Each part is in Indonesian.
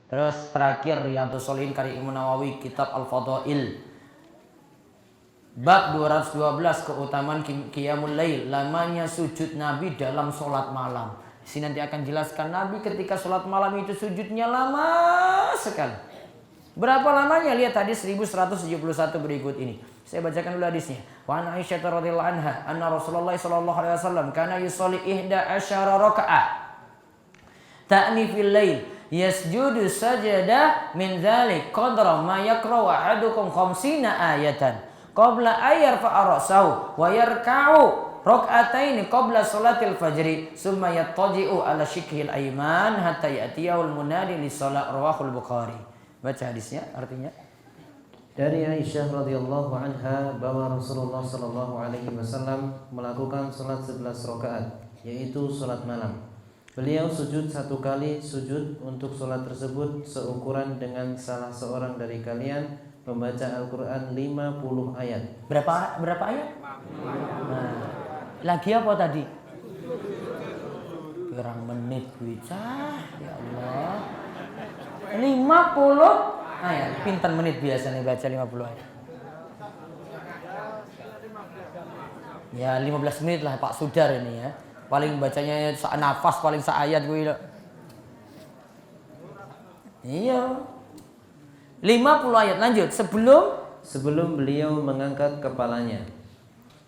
Terus terakhir Riyadhus Shalihin karya Imam Nawawi, kitab Al-Fadail. Bab 212, keutamaan qiyamul lail, lamanya sujud Nabi dalam sholat malam. Di sini nanti akan jelaskan Nabi ketika sholat malam itu sujudnya lama sekali. Berapa lamanya? Lihat hadis 1171 berikut ini. Saya bacakan dulu hadisnya. Wa an Aisyah radhiyallahu anha anna Rasulullah sallallahu alaihi wasallam kana yusolli 11 rakaat ta'ni fil lail yasjudu sajadah min dzalik qadra ma yaqra'u ahadukum 50 ayatan qabla ayarfa'a ra'sahu wa yarka'u rak'ataini qabla salatil fajri summa yattaji'u ala shikhil ayman hatta ya'tiyahul munadi li shalah, rawahul Bukhari. Baca hadisnya, artinya dari Aisyah radhiyallahu anha bahwa Rasulullah sallallahu alaihi wasallam melakukan salat 11 rakaat, yaitu salat malam. Beliau sujud satu kali sujud untuk salat tersebut seukuran dengan salah seorang dari kalian membaca Al-Qur'an 50 ayat. Berapa ayat? Nah, lagi apa tadi? Kurang menit wicah, ya Allah. 50 ayat. Pinten menit biasanya baca 50 ayat? Ya 15 menit lah Pak Sudar ini ya. Paling bacanya nafas paling seayat gue. Iya. 50 ayat, lanjut. Sebelum beliau mengangkat kepalanya.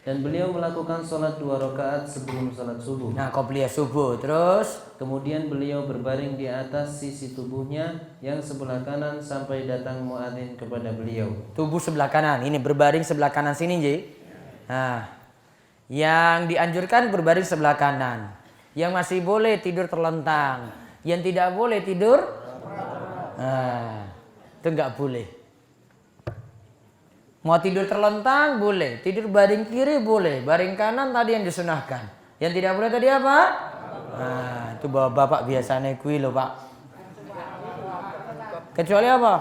Dan beliau melakukan sholat 2 rakaat sebelum sholat subuh. Nah, qobliyah subuh. Terus kemudian beliau berbaring di atas sisi tubuhnya yang sebelah kanan sampai datang muadzin kepada beliau. Tubuh sebelah kanan. Ini berbaring sebelah kanan sini, Ji. Nah, yang dianjurkan berbaring sebelah kanan. Yang masih boleh tidur terlentang. Yang tidak boleh tidur, nah, itu nggak boleh. Mau tidur terlentang boleh, tidur baring kiri boleh, baring kanan tadi yang disunahkan. Yang tidak boleh tadi apa? Nah, itu bapak biasanya kui loh Pak. Kecuali apa?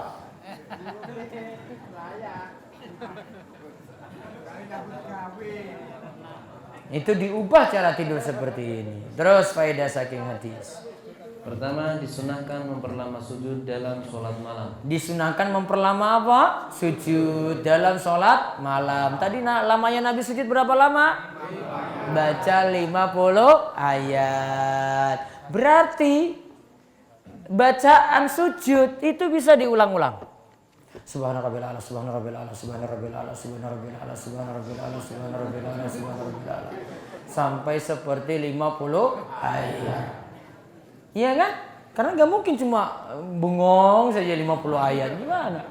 Itu diubah cara tidur seperti ini. Terus faedah saking hadis. Pertama, disunahkan memperlama sujud dalam sholat malam. Disunahkan memperlama apa? Sujud dalam sholat malam. Tadi lamanya Nabi sujud berapa lama? Baca 50 ayat. Berarti bacaan sujud itu bisa diulang-ulang. Subhana rabbil a'la, subhana rabbil a'la, subhana rabbil a'la, subhana rabbil a'la, subhana rabbil a'la, subhana rabbil a'la, subhana rabbil a'la. Sampai seperti 50 ayat. Iya kan? Karena gak mungkin cuma bengong saja 50 ayat. Gimana?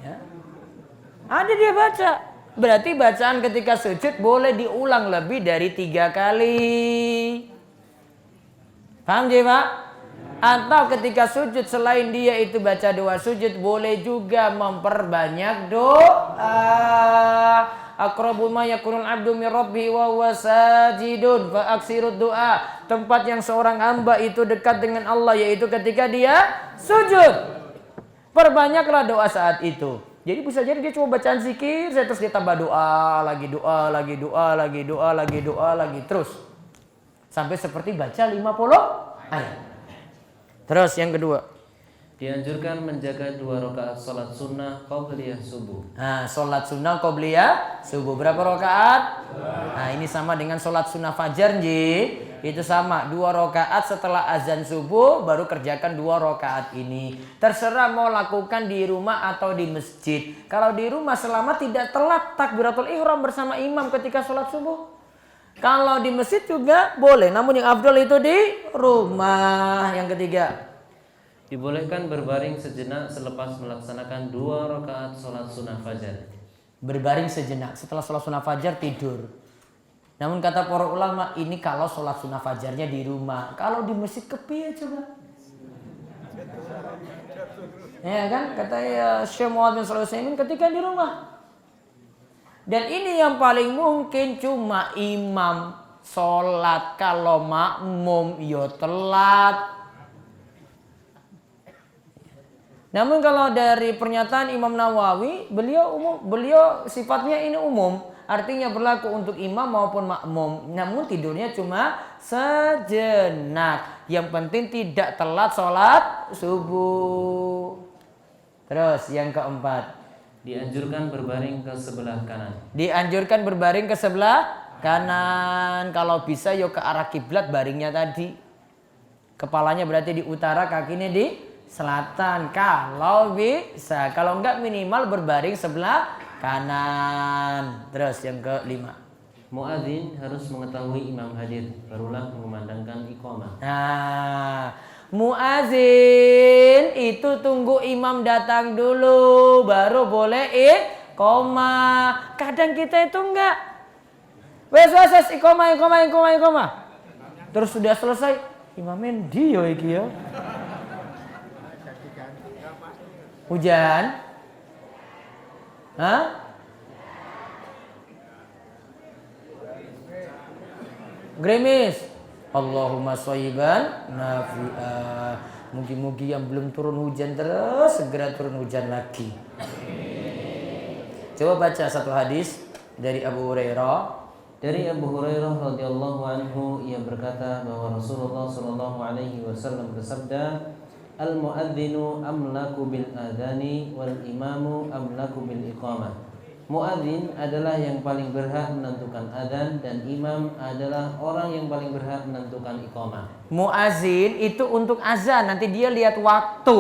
Ya. Ada dia baca. Berarti bacaan ketika sujud boleh diulang lebih dari 3 kali. Paham ya Pak? Atau ketika sujud selain dia itu baca doa sujud, boleh juga memperbanyak doa. Aqrabu ma yakunul abdu min rabbihi wa huwa sajidun fa aksirud doa. Tempat yang seorang hamba itu dekat dengan Allah yaitu ketika dia sujud. Perbanyaklah doa saat itu. Jadi bisa jadi dia cuma bacaan zikir, terus dia tambah doa, lagi doa, lagi doa, lagi doa, lagi doa, lagi terus. Sampai seperti baca 50 ayat. Terus yang kedua, dianjurkan menjaga 2 rakaat sholat sunnah qobliyah subuh. Nah, sholat sunnah qobliyah subuh berapa rakaat? Nah, ini sama dengan sholat sunnah fajar, Ji. Itu sama, 2 rakaat setelah azan subuh baru kerjakan 2 rakaat ini. Terserah mau lakukan di rumah atau di masjid. Kalau di rumah selama tidak telat takbiratul ihram bersama imam ketika sholat subuh. Kalau di masjid juga boleh, namun yang afdal itu di rumah. Yang ketiga, dibolehkan berbaring sejenak selepas melaksanakan 2 rakaat sholat sunnah fajar. Berbaring sejenak setelah sholat sunnah fajar tidur. Namun kata para ulama ini kalau sholat sunnah fajarnya di rumah. Kalau di masjid kepiye coba? Ya kan kata Syekh Muhammad bin Shalih Al-Utsaimin ketika di rumah. Dan ini yang paling mungkin cuma imam sholat, kalau makmum ya telat. Namun kalau dari pernyataan Imam Nawawi, beliau sifatnya ini umum. artinya berlaku untuk imam maupun makmum. Namun tidurnya cuma sejenak. Yang penting tidak telat sholat subuh. Terus yang keempat, dianjurkan berbaring ke sebelah kanan. Dianjurkan berbaring ke sebelah kanan. Kalau bisa yuk ke arah kiblat baringnya tadi. Kepalanya berarti di utara, kakinya di selatan. Kalau bisa, kalau enggak minimal berbaring sebelah kanan. Terus yang kelima, Muadzin harus mengetahui imam hadir, barulah mengumandangkan iqamah. nah, muazin itu tunggu imam datang dulu baru boleh iqamah. Kadang kita itu enggak. Wes iqamah. Terus sudah selesai, imamnya dia iki ya. Hujan? Hah? Gerimis. Allahumma shayyiban nafi'ah. Mugi-mugi yang belum turun hujan terus segera turun hujan lagi. Coba baca satu hadis dari Abu Hurairah. Dari Abu Hurairah radhiyallahu anhu, ia berkata bahwa Rasulullah sallallahu alaihi wasallam bersabda, "Al-muadzinu amlaku bil adani wal imamu amlaku bil iqamah." Muadzin adalah yang paling berhak menentukan adzan dan imam adalah orang yang paling berhak menentukan iqamah. Muazin itu untuk azan, nanti dia lihat waktu.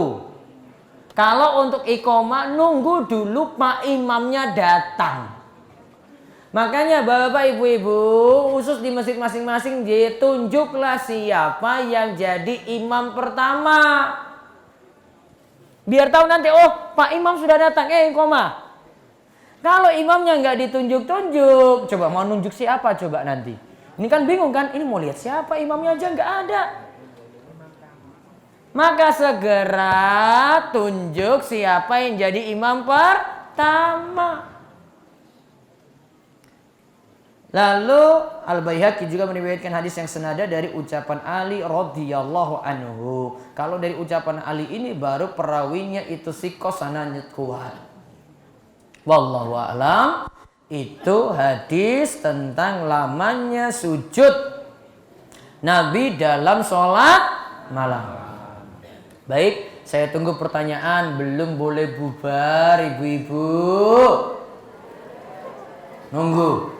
Kalau untuk iqamah nunggu dulu pak imamnya datang. Makanya bapak ibu-ibu khusus di masjid masing-masing tunjuklah siapa yang jadi imam pertama. Biar tahu nanti, oh pak imam sudah datang, iqamah. Kalau imamnya nggak ditunjuk-tunjuk, coba mau nunjuk siapa coba nanti? Ini kan bingung kan? Ini mau lihat siapa, imamnya aja nggak ada. Maka segera tunjuk siapa yang jadi imam pertama. Lalu Al-Baihaqi juga meriwayatkan hadis yang senada dari ucapan Ali radhiyallahu anhu. Kalau dari ucapan Ali ini baru perawinya itu sikoh sanadnya kuat. Wallahu a'lam. Itu hadis tentang lamanya sujud Nabi dalam sholat malam. Baik, saya tunggu pertanyaan. Belum boleh bubar ibu-ibu. Nunggu.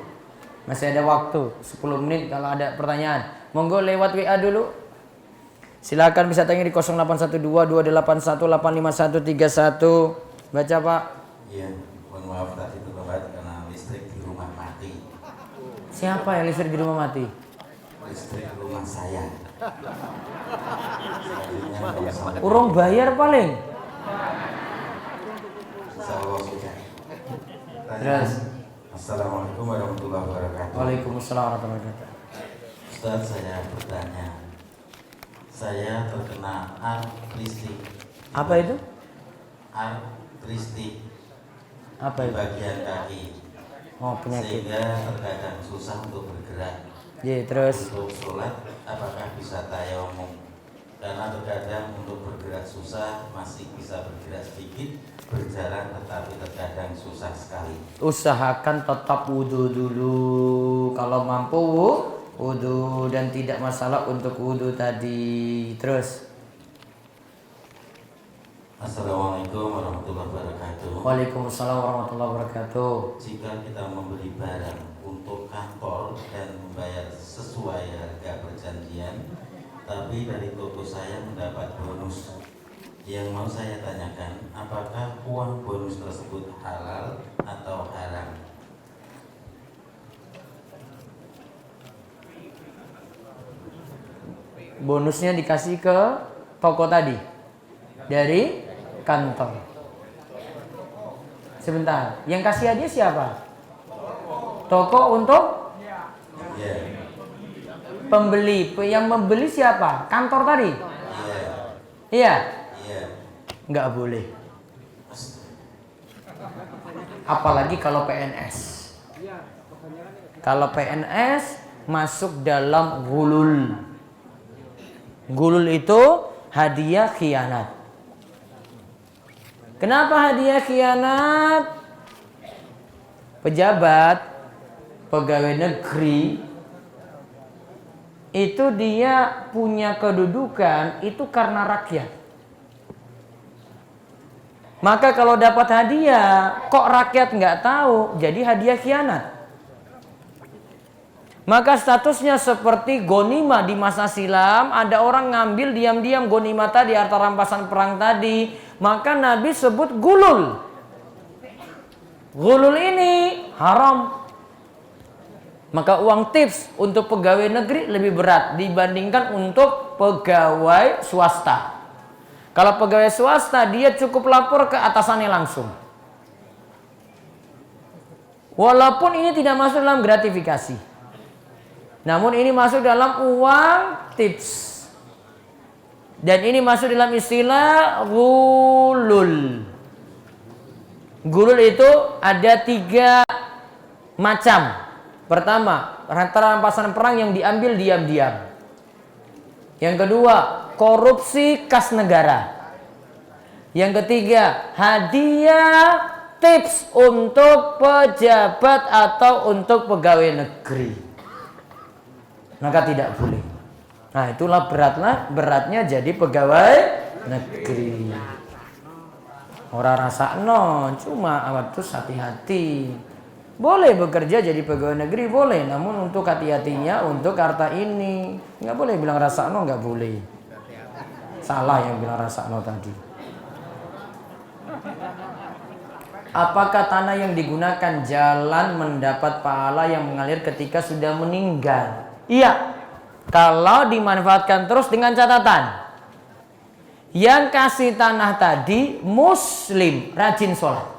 Masih ada waktu 10 menit kalau ada pertanyaan. Monggo lewat WA dulu. Silakan bisa tanya di 0812 281 85131. Baca Pak. Iya, mohon maaf tadi terlambat karena listrik di rumah mati. Siapa yang listrik di rumah mati? Listrik rumah saya. Urung bayar paling. Insya Allah sudah. Terus. Assalamualaikum warahmatullahi wabarakatuh. Waalaikumsalam warahmatullahi wabarakatuh. Ustaz, saya bertanya. Saya terkena artritis. Apa itu? Artritis Apa di itu? bagian kaki. Oh, penyakit. Sehingga terkadang susah untuk bergerak. Iya, terus. Untuk sholat, apakah bisa tayamum? Karena terkadang untuk bergerak susah, masih bisa bergerak sedikit, berjalan tetapi terkadang susah sekali. Usahakan tetap wudhu dulu. Kalau mampu wudhu dan tidak masalah untuk wudhu tadi. Terus. Assalamualaikum warahmatullahi wabarakatuh. Waalaikumsalam warahmatullahi wabarakatuh. Jika kita membeli barang untuk kantor dan membayar sesuai harga perjanjian, tapi dari toko saya mendapat bonus. Yang mau saya tanyakan, apakah uang bonus tersebut halal atau haram? Bonusnya dikasih ke toko tadi dari kantor. Sebentar, yang kasih hadiah siapa? Toko untuk Ya, pembeli. Yang membeli siapa? Kantor tadi? Iya. iya. Nggak boleh. Apalagi kalau PNS. Kalau PNS masuk dalam gulul. Gulul itu hadiah khianat. Kenapa hadiah khianat? Pejabat pegawai negeri itu dia punya kedudukan itu karena rakyat. Maka kalau dapat hadiah, kok rakyat nggak tahu, jadi hadiah khianat. Maka statusnya seperti gonima di masa silam, ada orang ngambil diam-diam gonima tadi, harta rampasan perang tadi, maka Nabi sebut gulul. Gulul ini haram. Maka uang tips untuk pegawai negeri lebih berat dibandingkan untuk pegawai swasta. Kalau pegawai swasta dia cukup lapor ke atasannya langsung. Walaupun ini tidak masuk dalam gratifikasi, namun ini masuk dalam uang tips. Dan ini masuk dalam istilah gulul. Gulul itu ada 3 macam. Pertama, harta rampasan perang yang diambil diam-diam. Yang kedua, korupsi kas negara. Yang ketiga, hadiah tips untuk pejabat atau untuk pegawai negeri. Maka tidak boleh. Nah, itulah beratnya jadi pegawai negeri. Orang rasa cuma terus hati-hati. Boleh bekerja jadi pegawai negeri, boleh. Namun untuk hati-hatinya, untuk harta ini. Nggak boleh bilang rasa nggak boleh. Salah yang bilang rasa tadi. Apakah tanah yang digunakan jalan mendapat pahala yang mengalir ketika sudah meninggal? Iya. Kalau dimanfaatkan terus dengan catatan. Yang kasih tanah tadi muslim, rajin sholat.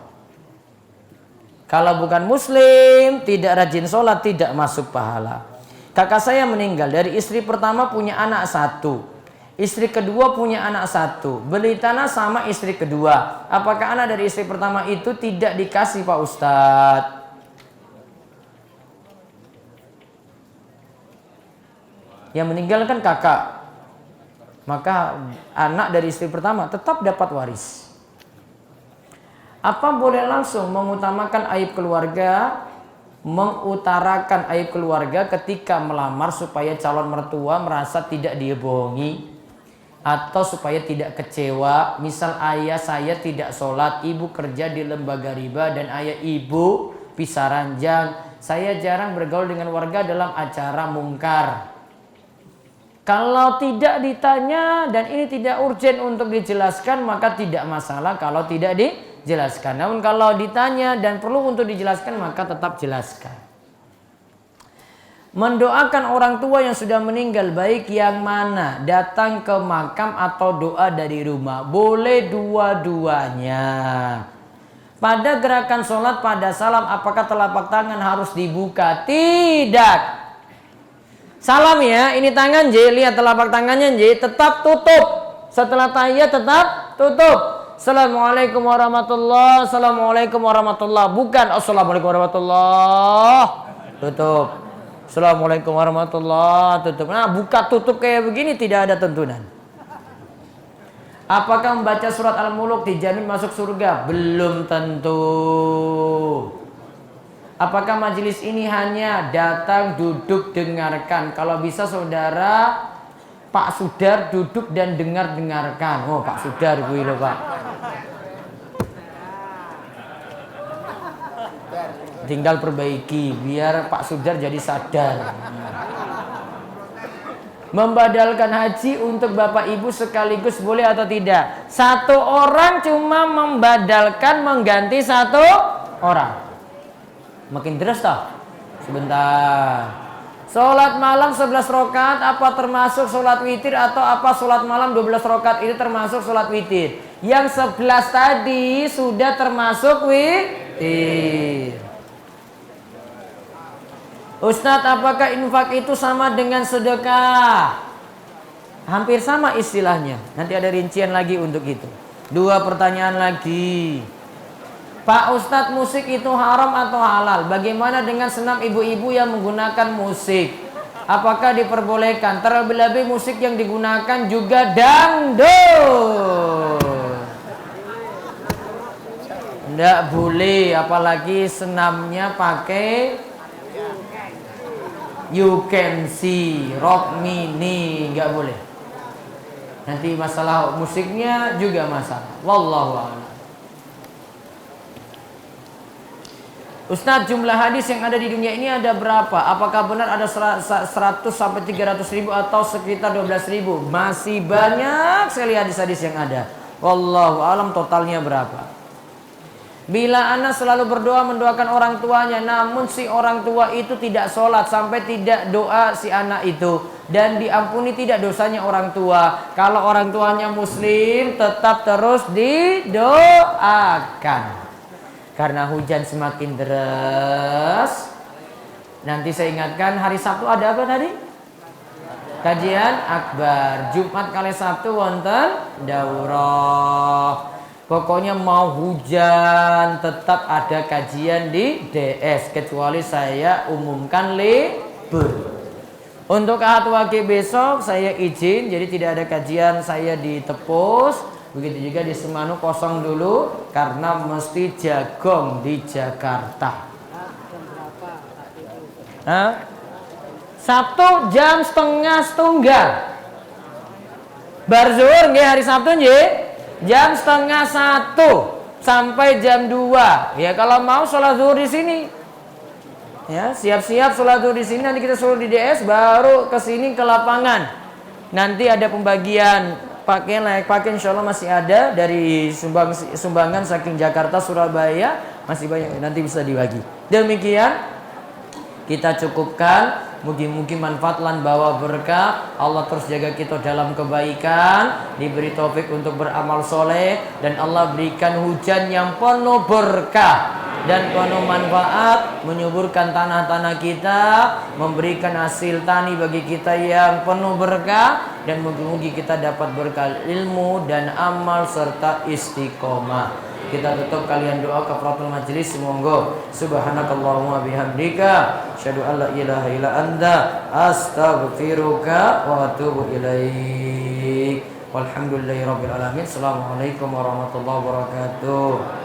Kalau bukan muslim, tidak rajin sholat, tidak masuk pahala. Kakak saya meninggal, dari istri pertama punya anak 1. Istri kedua punya anak 1. Beli tanah sama istri kedua. Apakah anak dari istri pertama itu tidak dikasih Pak Ustadz? Yang meninggal kan kakak. Maka anak dari istri pertama tetap dapat waris. Apa boleh langsung mengutamakan aib keluarga, mengutarakan aib keluarga ketika melamar supaya calon mertua merasa tidak dia bohongi, atau supaya tidak kecewa? Misal ayah saya tidak sholat, ibu kerja di lembaga riba, dan ayah ibu pisah ranjang. Saya jarang bergaul dengan warga dalam acara mungkar. Kalau tidak ditanya dan ini tidak urgen untuk dijelaskan, maka tidak masalah kalau tidak dijelaskan. Namun kalau ditanya dan perlu untuk dijelaskan, maka tetap jelaskan. Mendoakan orang tua yang sudah meninggal, baik yang mana? Datang ke makam atau doa dari rumah? Boleh dua-duanya. Pada gerakan sholat pada salam, apakah telapak tangan harus dibuka? Tidak. Salam ya, ini tangan J, lihat telapak tangannya J, tetap tutup. Setelah tahiyat tetap tutup. Assalamualaikum warahmatullahi, assalamualaikum warahmatullahi. Bukan assalamualaikum warahmatullahi, tutup. Assalamualaikum warahmatullahi, tutup. Nah, buka tutup kayak begini tidak ada tuntunan. Apakah membaca surat Al-Muluk dijamin masuk surga? Belum tentu. Apakah majelis ini hanya datang, duduk, dengarkan? Kalau bisa saudara Pak Sudar duduk dan dengarkan. Oh, Pak Sudar gue loh Pak. Tinggal perbaiki biar Pak Sudar jadi sadar. Membadalkan haji untuk Bapak Ibu sekaligus boleh atau tidak? Satu orang cuma membadalkan mengganti satu orang. Makin deras toh? Sebentar. Sholat malam 11 rakaat apa termasuk sholat witir, atau apa sholat malam 12 rakaat itu termasuk sholat witir? Yang 11 tadi sudah termasuk witir. Ustadz, apakah infak itu sama dengan sedekah? Hampir sama istilahnya. Nanti ada rincian lagi untuk itu. 2 pertanyaan lagi. Pak Ustadz, musik itu haram atau halal? Bagaimana dengan senam ibu-ibu yang menggunakan musik? Apakah diperbolehkan? Terlebih-lebih musik yang digunakan juga dangdut. Tidak boleh, apalagi senamnya pakai You can see, rock mini, nggak boleh. Nanti masalah musiknya juga masalah. Wallahu a'lam. Ustadz, jumlah hadis yang ada di dunia ini ada berapa? Apakah benar ada 100 sampai 300 ribu atau sekitar 12 ribu? Masih banyak sekali hadis-hadis yang ada. Wallahu alam totalnya berapa? Bila anak selalu berdoa mendoakan orang tuanya, namun si orang tua itu tidak sholat sampai tidak doa si anak itu, dan diampuni tidak dosanya orang tua. Kalau orang tuanya muslim tetap terus didoakan. Karena hujan semakin deras. Nanti saya ingatkan, hari Sabtu ada apa tadi? Kajian akbar. Jumat kali Sabtu wonten daurah. Pokoknya mau hujan tetap ada kajian di DS, kecuali saya umumkan libur. Untuk Ahad Wage besok saya izin, jadi tidak ada kajian saya di Tepus. Begitu juga di Semanu kosong dulu karena mesti jagong di Jakarta. Sabtu jam 12:30. Bar zuhur nggih hari Sabtu nggih. Jam 12:30 sampai jam 2. Ya kalau mau sholat zuhur di sini. Ya, siap-siap sholat zuhur di sini, nanti kita suruh di DS baru ke sini ke lapangan. Nanti ada pembagian pakaian, layak pakai, insya Allah masih ada dari sumbangan saking Jakarta, Surabaya masih banyak, nanti bisa dibagi. Demikian kita cukupkan. Mugi-mugi manfaat lan bawa berkah. Allah terus jaga kita dalam kebaikan, diberi taufik untuk beramal soleh, dan Allah berikan hujan yang penuh berkah dan penuh manfaat, menyuburkan tanah-tanah kita, memberikan hasil tani bagi kita yang penuh berkah, dan mugi-mugi kita dapat berkah ilmu dan amal serta istiqomah. Kita tutup kalian doa kafaratul majelis. Monggo. Subhanakallahumma bihamdika asyhadu an la ilaha illa anta astaghfiruka wa atubu ilaik. Walhamdulillahirabbil alamin. Assalamualaikum warahmatullahi wabarakatuh.